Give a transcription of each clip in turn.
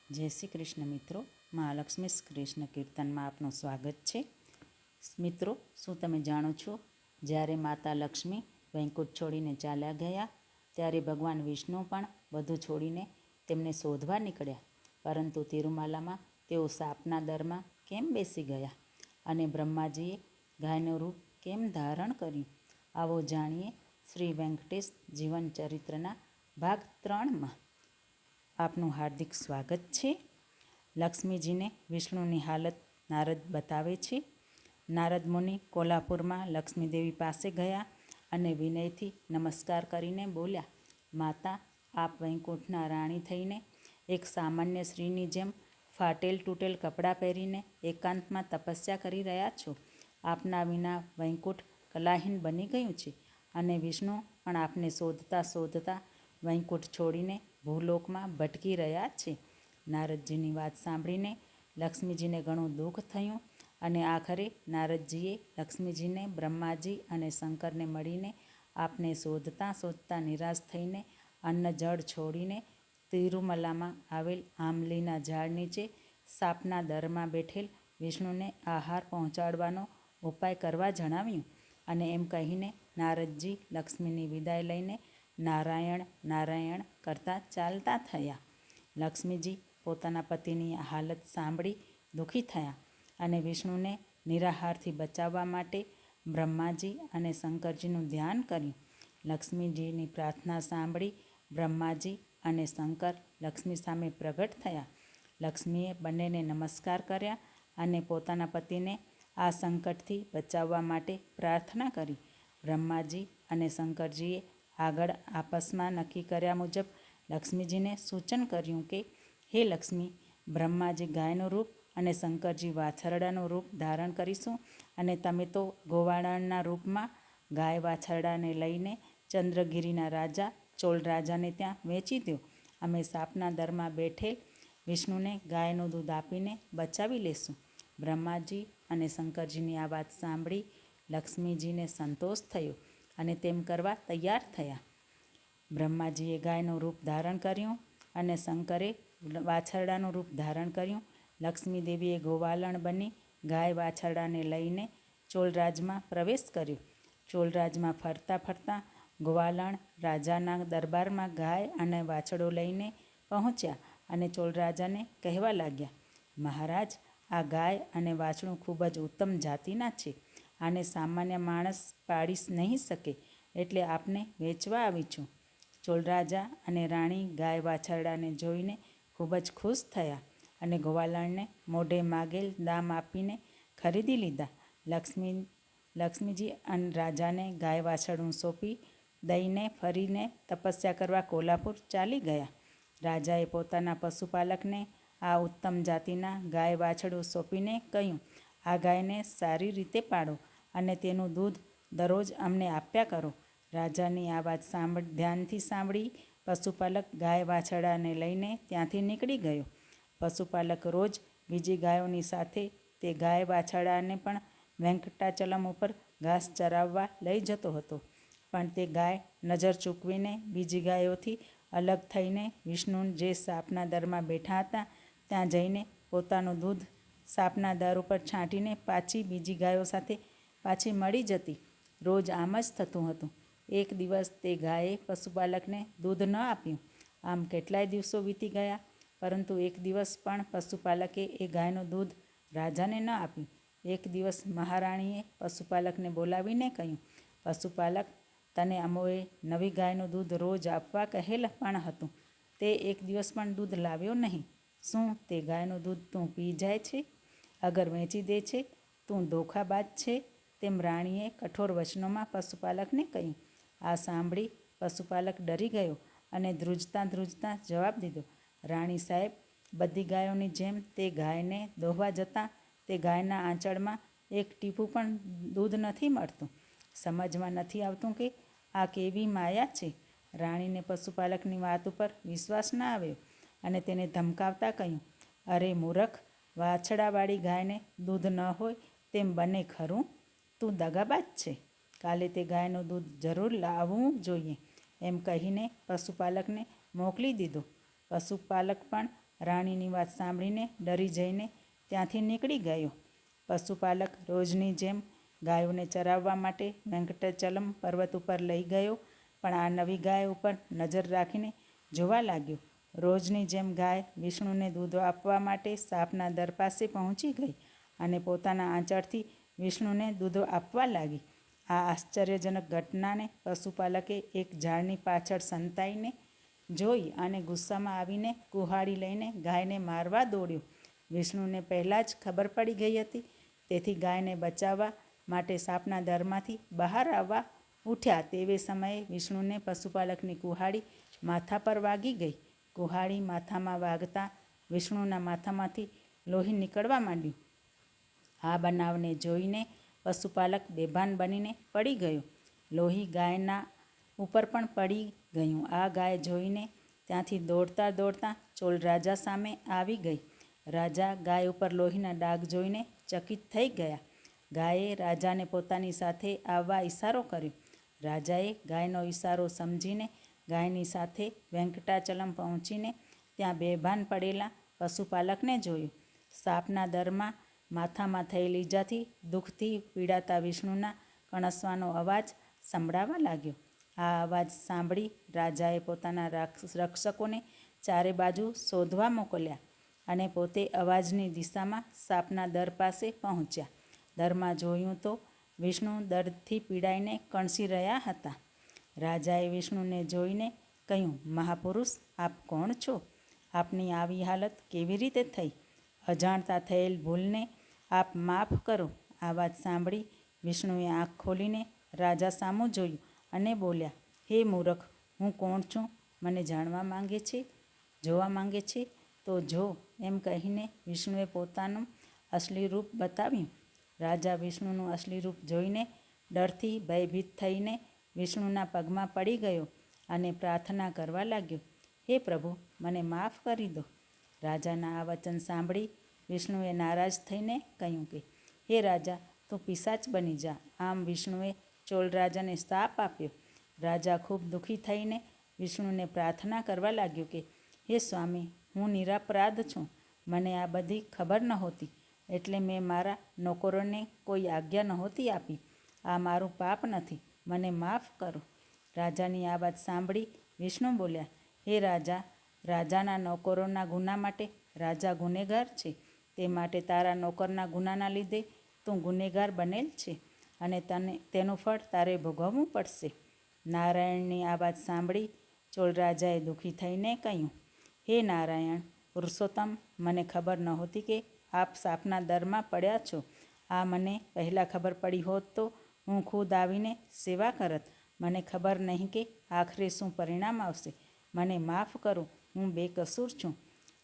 જય શ્રી કૃષ્ણ મિત્રો, મહાલક્ષ્મી કૃષ્ણ કીર્તનમાં આપનું સ્વાગત છે. મિત્રો, શું તમે જાણો છો, જ્યારે માતા લક્ષ્મી વૈકુંઠ છોડીને ચાલ્યા ગયા ત્યારે ભગવાન વિષ્ણુ પણ બધું છોડીને તેમને શોધવા નીકળ્યા, પરંતુ તિરુમાલામાં તેઓ સાપના દરમાં કેમ બેસી ગયા અને બ્રહ્માજીએ ગાયનું રૂપ કેમ ધારણ કર્યું? આવો જાણીએ શ્રી વેંકટેશ જીવન ચરિત્રના ભાગ 3માં. આપનું હાર્દિક સ્વાગત છે. લક્ષ્મીજીને વિષ્ણુની હાલત નારદ બતાવે છે. નારદ મુનિ કોલ્હાપુરમાં લક્ષ્મીદેવી પાસે ગયા અને વિનયથી નમસ્કાર કરીને બોલ્યા, માતા, આપ વૈકુંઠના રાણી થઈને એક સામાન્ય સ્ત્રીની જેમ ફાટેલ તૂટેલ કપડાં પહેરીને એકાંતમાં તપસ્યા કરી રહ્યા છો. આપના વિના વૈકુંઠ કલાહીન બની ગયું છે અને વિષ્ણુ પણ આપને શોધતા શોધતા વૈકુંઠ છોડીને ભૂલોકમાં ભટકી રહ્યા છે. નારદજીની વાત સાંભળીને લક્ષ્મીજીને ઘણું દુઃખ થયું અને આખરે નારદજીએ લક્ષ્મીજીને બ્રહ્માજી અને શંકરને મળીને આપને શોધતા શોધતા નિરાશ થઈને અન્ન જળ છોડીને તિરુમલામાં આવેલ આંબલીના ઝાડ નીચે સાપના દરમાં બેઠેલ વિષ્ણુને આહાર પહોંચાડવાનો ઉપાય કરવા જણાવ્યું અને એમ કહીને નારદજી લક્ષ્મીની વિદાય લઈને નારાયણ નારાયણ કરતા ચાલતા થયા. લક્ષ્મીજી પોતાના પતિની હાલત સાંભળી દુઃખી થયા અને વિષ્ણુને નિરાહારથી બચાવવા માટે બ્રહ્માજી અને શંકરજીનું ધ્યાન કર્યું. લક્ષ્મીજીની પ્રાર્થના સાંભળી બ્રહ્માજી અને શંકર લક્ષ્મી સામે પ્રગટ થયા. લક્ષ્મીએ બંનેને નમસ્કાર કર્યા અને પોતાના પતિને આ સંકટથી બચાવવા માટે પ્રાર્થના કરી. બ્રહ્માજી અને શંકરજીએ આગળ આપસમાં નક્કી કર્યા મુજબ લક્ષ્મીજીને સૂચન કર્યું કે, હે લક્ષ્મી, બ્રહ્માજી ગાયનું રૂપ અને શંકરજી વાછરડાનું રૂપ ધારણ કરીશું અને તમે તો ગોવાળણના રૂપમાં ગાય વાછરડાને લઈને ચંદ્રગીરીના રાજા ચોલ રાજાને ત્યાં વેચી દો. અમે સાપના દરમાં બેઠેલ વિષ્ણુને ગાયનું દૂધ આપીને બચાવી લેશું. બ્રહ્માજી અને શંકરજીની આ વાત સાંભળી લક્ષ્મીજીને સંતોષ થયો અને તેમ કરવા તૈયાર થયા. બ્રહ્માજીએ ગાયનું રૂપ ધારણ કર્યું અને શંકરે વાછરડાનું રૂપ ધારણ કર્યું. લક્ષ્મી દેવીએ ગોવાલણ બની ગાય વાછરડાને લઈને ચોલરાજમાં પ્રવેશ કર્યો. ચોલરાજમાં ફરતા ફરતા ગોવાલણ રાજાના દરબારમાં ગાય અને વાછરડો લઈને પહોંચ્યા અને ચોલરાજાને કહેવા લાગ્યા, મહારાજ, આ ગાય અને વાછડું ખૂબ જ ઉત્તમ જાતિના છે. આને સામાન્ય માણસ પાડી નહીં શકે, એટલે આપને વેચવા આવી છું. ચોલરાજા અને રાણી ગાય વાછરડાને જોઈને ખૂબ જ ખુશ થયા અને ગોવાલણને મોઢે માગેલ દામ આપીને ખરીદી લીધા. લક્ષ્મીજી અને રાજાને ગાય વાછરડું સોંપી દઈને ફરીને તપસ્યા કરવા કોલ્હાપુર ચાલી ગયા. રાજાએ પોતાના પશુપાલકને આ ઉત્તમ જાતિના ગાય વાછરડું સોંપીને કહ્યું, આ ગાયને સારી રીતે પાડો અને તેનું દૂધ દરરોજ અમને આપ્યા કરો. રાજાની આ વાત ધ્યાનથી સાંભળી પશુપાલક ગાય વાછરડાને લઈને ત્યાંથી નીકળી ગયો. પશુપાલક રોજ બીજી ગાયોની સાથે તે ગાય વાછરડાને પણ વેંકટાચલમ ઉપર ઘાસ ચરાવવા લઈ જતો હતો. પણ તે ગાય નજર ચૂકવીને બીજી ગાયોથી અલગ થઈને વિષ્ણુ જે સાપના દરમાં બેઠા હતા ત્યાં જઈને પોતાનું દૂધ સાપના દર ઉપર છાંટીને પાછી બીજી ગાયો સાથે પાછી મળી જતી. રોજ આમ જ થતું હતું. એક દિવસ તે ગાયે પશુપાલકને દૂધ ન આપ્યું. આમ કેટલાય દિવસો વીતી ગયા, પરંતુ એક દિવસ પણ પશુપાલકે એ ગાયનું દૂધ રાજાને ન આપ્યું. એક દિવસ મહારાણીએ પશુપાલકને બોલાવીને કહ્યું, પશુપાલક, તને અમોએ નવી ગાયનું દૂધ રોજ આપવા કહેલ પણ હતું. તે એક દિવસ પણ દૂધ લાવ્યો નહીં. શું તે ગાયનું દૂધ તું પી જાય છે? અગર વેચી દે છે? તું ધોખાબાજ છે. તેમ રાણીએ કઠોર વચનોમાં પશુપાલકને કહ્યું. આ સાંભળી પશુપાલક ડરી ગયો અને ધ્રુજતા જવાબ દીધો, રાણી સાહેબ, બધી ગાયોની જેમ તે ગાયને દોહવા જતાં તે ગાયના આંચળમાં એક ટીપું પણ દૂધ નથી મળતું. સમજમાં નથી આવતું કે આ કેવી માયા છે. રાણીને પશુપાલકની વાત ઉપર વિશ્વાસ ન આવ્યો અને તેને ધમકાવતા કહ્યું, અરે મૂરખ, વાછડાવાળી ગાયને દૂધ ન હોય તેમ બને ખરું? તું દગાબાજ છે. કાલે તે ગાયનું દૂધ જરૂર લાવવું જોઈએ. એમ કહીને પશુપાલકને મોકલી દીધો. પશુપાલક પણ રાણીની વાત સાંભળીને ડરી જઈને ત્યાંથી નીકળી ગયો. પશુપાલક રોજની જેમ ગાયોને ચરાવવા માટે વેંકટાચલમ પર્વત ઉપર લઈ ગયો, પણ આ નવી ગાય ઉપર નજર રાખીને જોવા લાગ્યો. રોજની જેમ ગાય વિષ્ણુને દૂધ આપવા માટે સાપના દર પાસે પહોંચી ગઈ અને પોતાના આંચળથી વિષ્ણુને દૂધ આપવા લાગી. આ આશ્ચર્યજનક ઘટનાને પશુપાલકે એક ઝાડની પાછળ સંતાઈને જોઈ અને ગુસ્સામાં આવીને કુહાડી લઈને ગાયને મારવા દોડ્યો. વિષ્ણુને પહેલાં જ ખબર પડી ગઈ હતી, તેથી ગાયને બચાવવા માટે સાપના દરમાંથી બહાર આવવા ઉઠ્યા. તેવે સમયે વિષ્ણુને પશુપાલકની કુહાડી માથા પર વાગી ગઈ. કુહાડી માથામાં વાગતા વિષ્ણુના માથામાંથી લોહી નીકળવા માંડ્યું. આ બનાવને જોઈને પશુપાલક બેભાન બનીને પડી ગયો. લોહી ગાયના ઉપર પણ પડી ગયું. આ ગાય જોઈને ત્યાંથી દોડતા દોડતા ચોલ રાજા સામે આવી ગઈ. રાજા ગાય ઉપર લોહીના ડાઘ જોઈને ચકિત થઈ ગયા. ગાયે રાજાને પોતાની સાથે આવવા ઈશારો કર્યો. રાજાએ ગાયનો ઈશારો સમજીને ગાયની સાથે વેંકટાચલમ પહોંચીને ત્યાં બેભાન પડેલા પશુપાલકને જોયું. સાપના દરમાં માથામાં થયેલી ઈજાથી દુઃખથી પીડાતા વિષ્ણુના કણસવાનો અવાજ સંભળાવા લાગ્યો. આ અવાજ સાંભળી રાજાએ પોતાના રક્ષકોને ચારે બાજુ શોધવા મોકલ્યા અને પોતે અવાજની દિશામાં સાપના દર પાસે પહોંચ્યા. દરમાં જોયું તો વિષ્ણુ દર્દથી પીડાઈને કણસી રહ્યા હતા. રાજાએ વિષ્ણુને જોઈને કહ્યું, મહાપુરુષ, આપ કોણ છો? આપની આવી હાલત કેવી રીતે થઈ? અજાણતા થયેલ ભૂલને આપ માફ કરો. આ વાત સાંભળી વિષ્ણુએ આંખ ખોલીને રાજા સામું જોયું અને બોલ્યા, હે મૂરખ, હું કોણ છું? મને જાણવા માંગે છે? જોવા માંગે છે? તો જો. એમ કહીને વિષ્ણુએ પોતાનું અસલી રૂપ બતાવ્યું. રાજા વિષ્ણુનું અસલી રૂપ જોઈને ડરથી ભયભીત થઈને વિષ્ણુના પગમાં પડી ગયો અને પ્રાર્થના કરવા લાગ્યો, હે પ્રભુ, મને માફ કરી દો. રાજાના આ વચન સાંભળી વિષ્ણુએ નારાજ થઈને કહ્યું કે, હે રાજા, તું પિશાચ બની જા. આમ વિષ્ણુએ ચોલ રાજાને શાપ આપ્યો. રાજા ખૂબ દુઃખી થઈને વિષ્ણુને પ્રાર્થના કરવા લાગ્યો કે, હે સ્વામી, હું નિરપરાધ છું. મને આ બધી ખબર નહોતી, એટલે મેં મારા નોકરોને કોઈ આજ્ઞા નહોતી આપી. આ મારું પાપ નથી, મને માફ કરો. રાજાની આ વાત સાંભળી વિષ્ણુ બોલ્યા, હે રાજા, રાજાના નોકરોના ગુના માટે રાજા ગુનેગાર છે. તે માટે તારા નોકરના ગુનાના લીધે તું ગુનેગાર બનેલ છે અને તેનું ફળ તારે ભોગવવું પડશે. નારાયણની આ વાત સાંભળી ચોલ રાજાએ દુઃખી થઈને કહ્યું, હે નારાયણ, પુરુષોત્તમ, મને ખબર નહોતી કે આપ સાપના દરમાં પડ્યા છો. આ મને પહેલાં ખબર પડી હોત તો હું ખુદ આવીને સેવા કરત. મને ખબર નહીં કે આખરે શું પરિણામ આવશે. મને માફ કરો, હું બેકસૂર છું.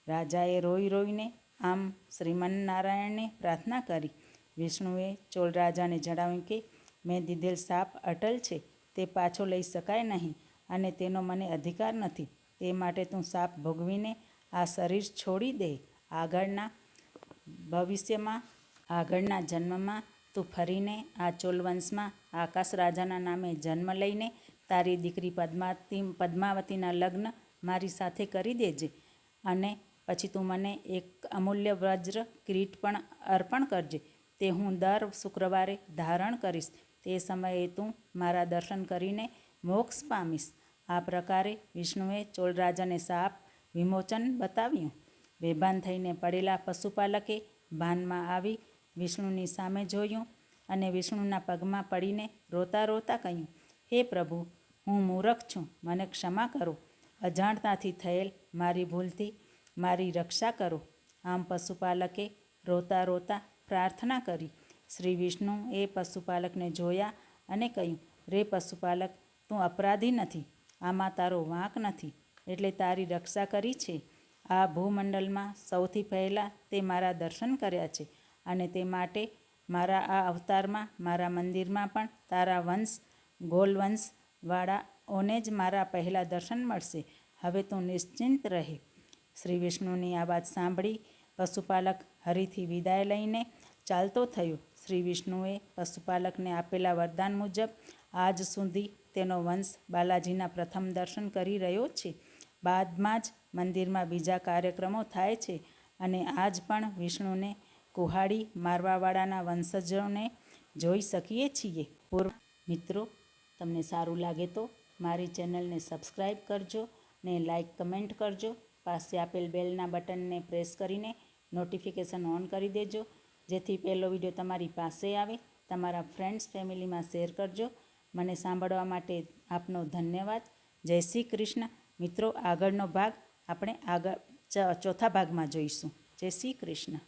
રાજાએ રોઈ રોઈને આમ શ્રીમન્નારાયણને પ્રાર્થના કરી. વિષ્ણુએ ચોલ રાજાને જણાવ્યું કે મેં દીધેલ શાપ અટલ છે, તે પાછો લઈ શકાય નહીં અને તેનો મને અધિકાર નથી. તે માટે તું શાપ ભોગવીને આ શરીર છોડી દે. આગળના જન્મમાં તું ફરીને આ ચોલવંશમાં આકાશ રાજાના નામે જન્મ લઈને તારી દીકરી પદ્માવતીના લગ્ન મારી સાથે કરી દેજે અને પછી તું મને એક અમૂલ્ય વજ્ર કિરીટ પણ અર્પણ કરજે. તે હું દર શુક્રવારે ધારણ કરીશ. તે સમયે તું મારા દર્શન કરીને મોક્ષ પામીશ. આ પ્રકારે વિષ્ણુએ ચોલ રાજાને શાપ વિમોચન બતાવ્યું. બેભાન થઈને પડેલા પશુપાલકે ભાનમાં આવી વિષ્ણુની સામે જોયું અને વિષ્ણુના પગમાં પડીને રોતા રોતા કહ્યું, હે પ્રભુ, હું મૂરખ છું, મને ક્ષમા કરો. અજાણતાથી થયેલ મારી ભૂલથી મારી રક્ષા કરો. આમ પશુપાલકે રોતા રોતા પ્રાર્થના કરી. શ્રી વિષ્ણુ એ પશુપાલકને જોયા અને કહ્યું, રે પશુપાલક, તું અપરાધી નથી. આમાં તારો વાંક નથી, એટલે તારી રક્ષા કરી છે. આ ભૂમંડળમાં સૌથી પહેલાં તે મારા દર્શન કર્યા છે અને તે માટે મારા આ અવતારમાં મારા મંદિરમાં પણ તારા વંશ ગોલવંશવાળાઓને જ મારા પહેલાં દર્શન મળશે. હવે તું નિશ્ચિંત રહે. શ્રી વિષ્ણુની આ વાત સાંભળી પશુપાલક હરીથી વિદાય લઈને ચાલતો થયો. શ્રી વિષ્ણુએ પશુપાલકને આપેલા વરદાન મુજબ આજ સુધી તેનો વંશ બાલાજીના પ્રથમ દર્શન કરી રહ્યો છે. બાદમાં જ મંદિરમાં બીજા કાર્યક્રમો થાય છે અને આજ પણ વિષ્ણુને કુહાડી મારવાવાળાના વંશજોને જોઈ શકીએ છીએ. મિત્રો, તમને સારું લાગે તો મારી ચેનલને સબસ્ક્રાઈબ કરજો ને લાઈક કમેન્ટ કરજો. પાસે આપેલ બેલના બટનને પ્રેસ કરીને નોટિફિકેશન ઓન કરી દેજો, જેથી પહેલો વિડીયો તમારી પાસે આવે. તમારા ફ્રેન્ડ્સ ફેમિલીમાં શેર કરજો. મને સાંભળવા માટે આપનો ધન્યવાદ. જય શ્રી કૃષ્ણ. મિત્રો, આગળનો ભાગ આપણે ચોથા ભાગમાં જોઈશું. જય શ્રી કૃષ્ણ.